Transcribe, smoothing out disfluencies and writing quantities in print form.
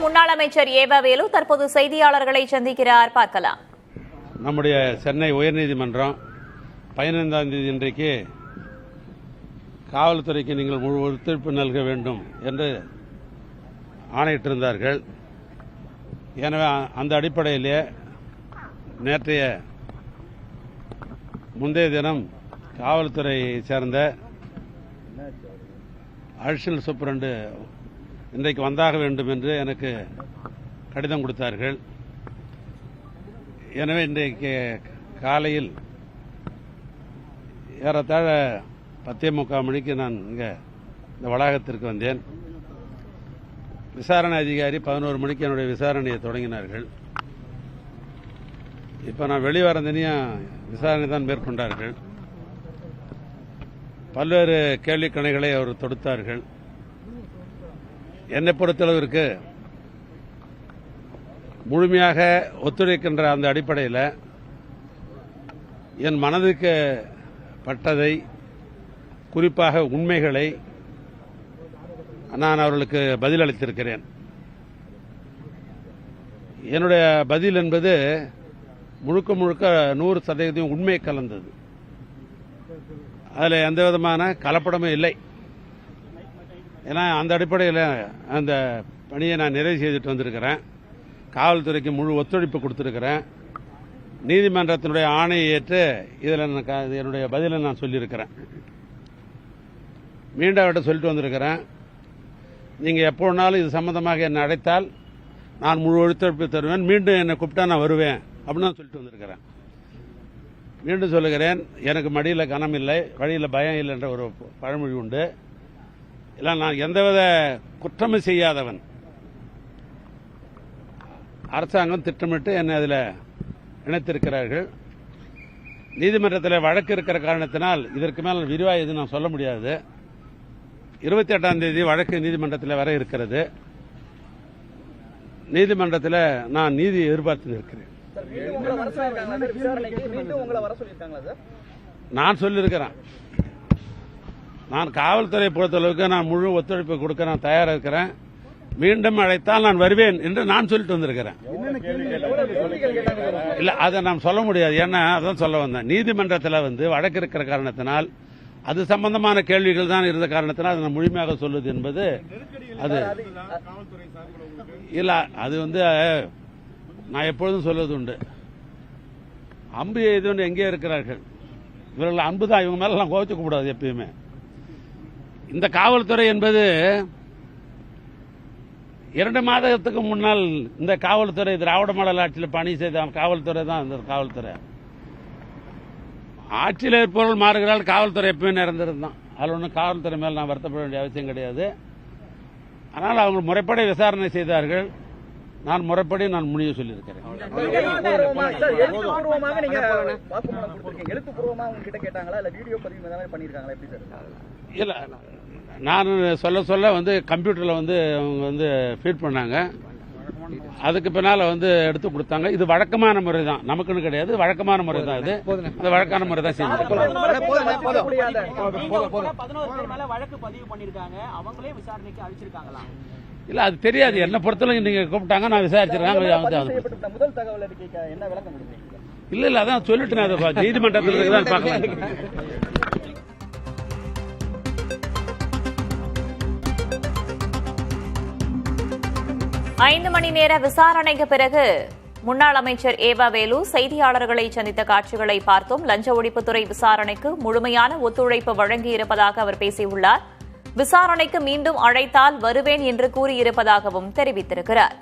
முன்னாள் அமைச்சர் ஏவவேலு தற்போது செய்தியாளர்களை சந்திக்கிறார். பார்க்கலாம். நம்முடைய சென்னை உயர்நீதிமன்றம் 15ஆம் தேதி இன்றைக்கு காவல்துறைக்கு நீங்கள் முழு ஒத்துழைப்பு நல்க வேண்டும் என்று ஆணையிட்டிருந்தார்கள். எனவே அந்த அடிப்படையிலே முந்தைய தினம் காவல்துறையை சேர்ந்த அடிஷனல் சூப்பரண்டு இன்றைக்கு வந்தாக வேண்டும் என்று எனக்கு கடிதம் கொடுத்தார்கள். எனவே இன்றைக்கு காலையில் ஏறத்தாழ 10:45 மணிக்கு நான் இங்கே இந்த வளாகத்திற்கு வந்தேன். விசாரணை அதிகாரி 11 மணிக்கு என்னுடைய விசாரணையை தொடங்கினார்கள். இப்போ நான் வெளிவரந்தனையும் விசாரணை தான் மேற்கொண்டார்கள். பல்வேறு கேள்விக்கணைகளை அவர் தொடுத்தார்கள். என்னை பொறுத்தளவிற்கு முழுமையாக ஒத்துழைக்கின்ற அந்த அடிப்படையில் என் மனதுக்கு பட்டதை, குறிப்பாக உண்மைகளை நான் அவர்களுக்கு பதிலளித்திருக்கிறேன். என்னுடைய பதில் என்பது முழுக்க 100% உண்மை கலந்தது. அதில் எந்த விதமான கலப்படமும் இல்லை. ஏன்னா அந்த அடிப்படையில் அந்த பணியை நான் நிறைவு செய்துட்டு வந்திருக்கிறேன். காவல்துறைக்கு முழு ஒத்துழைப்பு கொடுத்திருக்கிறேன். நீதிமன்றத்தினுடைய ஆணையை ஏற்று இதில் என்னுடைய பதிலை நான் சொல்லியிருக்கிறேன். மீண்டும் அவர்கிட்ட சொல்லிட்டு வந்திருக்கிறேன். நீங்கள் எப்போனாலும் இது சம்பந்தமாக என்னை அழைத்தால் நான் முழு ஒத்துழைப்பு தருவேன். மீண்டும் என்னை கூப்பிட்டா நான் வருவேன் அப்படின்னு நான் சொல்லிட்டு வந்திருக்கிறேன். மீண்டும் சொல்லுகிறேன், எனக்கு மடியில் கனம் இல்லை, வழியில் பயம் இல்லை என்ற ஒரு பழமொழி உண்டு. இல்லை, நான் எந்தவித குற்றமும் செய்யாதவன். அரசாங்கம் திட்டமிட்டு என்னை அதில் இணைத்திருக்கிறார்கள். நீதிமன்றத்தில் வழக்கு இருக்கிற காரணத்தினால் இதற்கு மேல் விரிவாக எதுவும் நான் சொல்ல முடியாது. 28ஆம் தேதி வழக்கு நீதிமன்றத்தில் வர இருக்கிறது. நீதிமன்றத்தில் நான் நீதி எதிர்பார்த்து நிற்கிறேன். நான் சொல்லியிருக்கிறேன், நான் காவல்துறை பொறுத்தளவுக்கு நான் முழு ஒத்துழைப்பு கொடுக்க நான் தயாராக இருக்கிறேன். மீண்டும் அழைத்தால் நான் வருவேன் என்று நான் சொல்லிட்டு வந்திருக்கிறேன். இல்ல, அதை நான் சொல்ல முடியாது. ஏன்னா அதான் சொல்ல வந்தேன். நீதிமன்றத்தில் வழக்கு இருக்கிற காரணத்தினால் அது சம்பந்தமான கேள்விகள் தான் இருந்த காரணத்தினால் அதை நான் முழுமையாக சொல்வது என்பது அது இல்ல. அது நான் எப்பொழுதும் சொல்வது உண்டு, அம்பு எய்து எங்கே இருக்கிறார்கள் இவர்கள் அம்பு தான். இவங்க மேல எல்லாம் கோவிச்சுக்க கூடாது எப்பயுமே. இந்த காவல்துறை என்பது 2 மாதத்துக்கு முன்னால் இந்த காவல்துறை திராவிட மாடல் ஆட்சியில் பணி செய்த காவல்துறை தான் இந்த காவல்துறை. ஆட்சியில் இருப்பவர்கள் மாறுகிறால் காவல்துறை எப்பவுமே நிரந்தரம். அதில் ஒன்றும் காவல்துறை மேல் நான் வருத்தப்பட வேண்டிய அவசியம் கிடையாது. ஆனால் அவங்க முறைப்படி விசாரணை செய்தார்கள். நான் முறைப்படி நான் முடிவு சொல்லியிருக்கிறேன். இல்ல, நான் சொல்ல கம்ப்யூட்டர்ல அவங்க ஃபீட் பண்ணாங்க. அதுக்கு பின்னால எடுத்து கொடுத்தாங்க. இது வழக்கமான முறை தான், நமக்குன்னு கிடையாது, வழக்கமான முறை தான். இது அந்த வழக்கான முறை தான் செஞ்சு. இல்ல, அது தெரியாது. என்ன பொறுத்தவரை நீங்க கூப்பிட்டாங்க, நான் விசாரிச்சிருக்கேன். முதல் தகவல் என்ன விளக்கம்? இல்ல, அதான் சொல்லிட்டு நீதிமன்றத்தில் தான் பார்க்கலாம். 5 மணி நேர விசாரணைக்கு பிறகு முன்னாள் அமைச்சர் ஏவவேலு செய்தியாளர்களை சந்தித்த காட்சிகளை பார்த்தோம். லஞ்ச ஒழிப்புத்துறை விசாரணைக்கு முழுமையான ஒத்துழைப்பு வழங்கியிருப்பதாக அவர் பேசியுள்ளார். விசாரணைக்கு மீண்டும் அழைத்தால் வருவேன் என்று கூறியிருப்பதாகவும் தெரிவித்திருக்கிறார்.